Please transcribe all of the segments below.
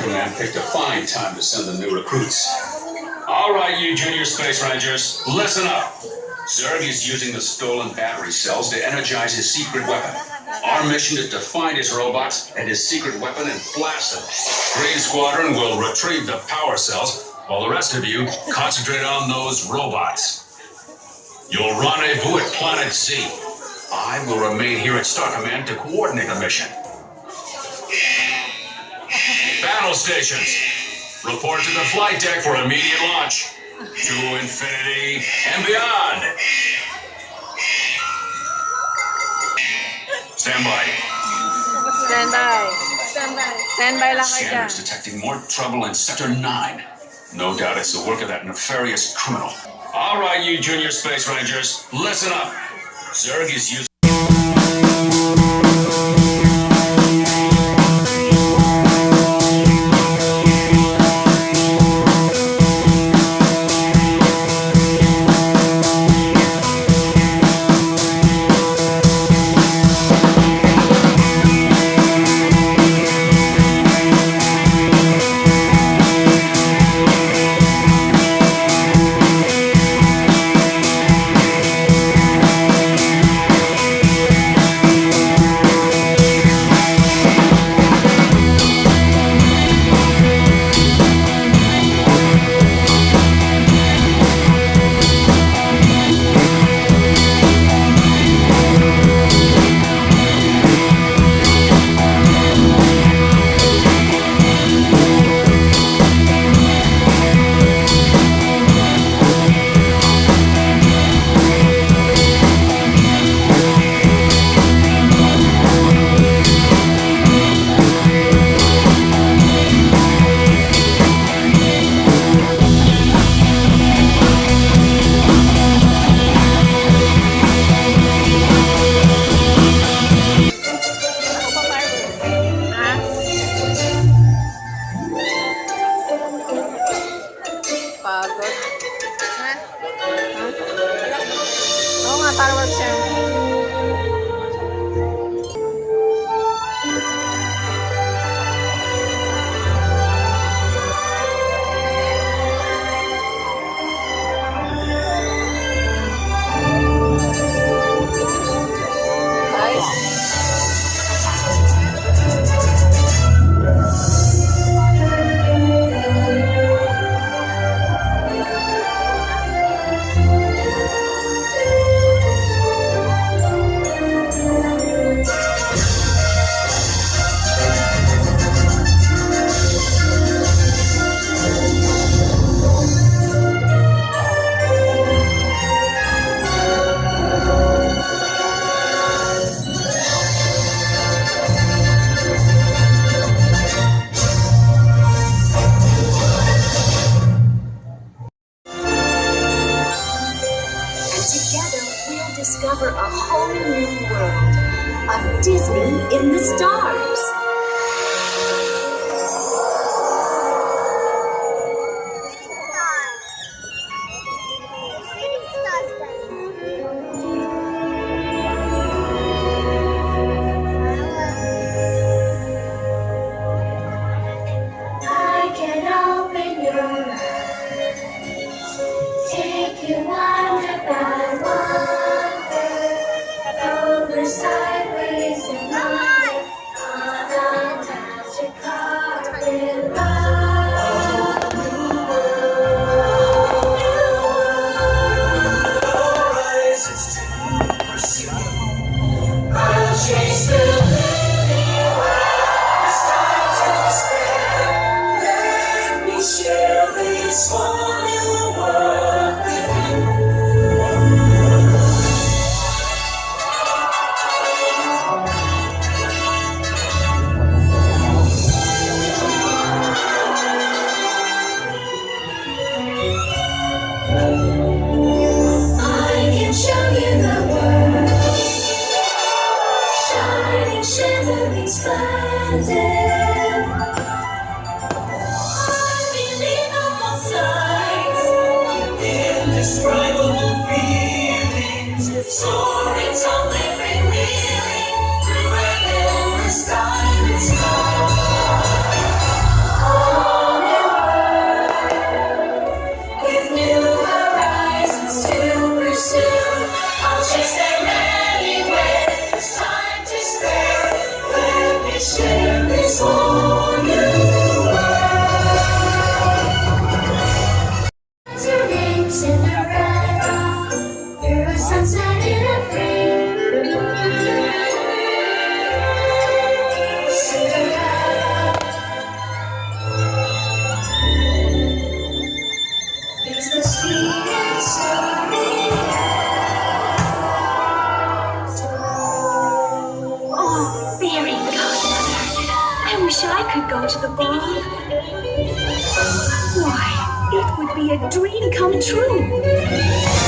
Command picked a fine time to send the new recruits. All right, you junior space rangers, listen up. Zerg is using the stolen battery cells to energize his secret weapon. Our mission is to find his robots and his secret weapon and blast them. Green Squadron will retrieve the power cells, while the rest of you concentrate on those robots. You'll rendezvous at Planet Z. I will remain here at Star Command to coordinate the mission. Battle stations, report to the flight deck for immediate launch. To infinity and beyond. Stand by. Stand by. Stand by lang kayo dyan. Scanners detecting more trouble in Sector 9. No doubt it's the work of that nefarious criminal. All right, you junior space rangers, listen up. Zerg is using... Pagod. Ha? Ha? Oo nga, fireworks yan. Discover a whole new world of Disney in the stars. I can open your eyes, take you wonder by wonder, over sideways and right on a magic carpet ride. New horizons to pursue. I'll chase the lily while it's time to spare. Let me share this whole new world with you. I can show you the world, shining, shimmering, splendid. Unbelievable sights, indescribable feelings, soaring, tumbling, freewheeling through an endless diamond sky. wish I could go to the ball. Why, it would be a dream come true.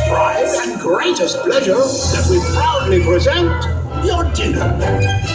Pride and greatest pleasure that we proudly present your dinner.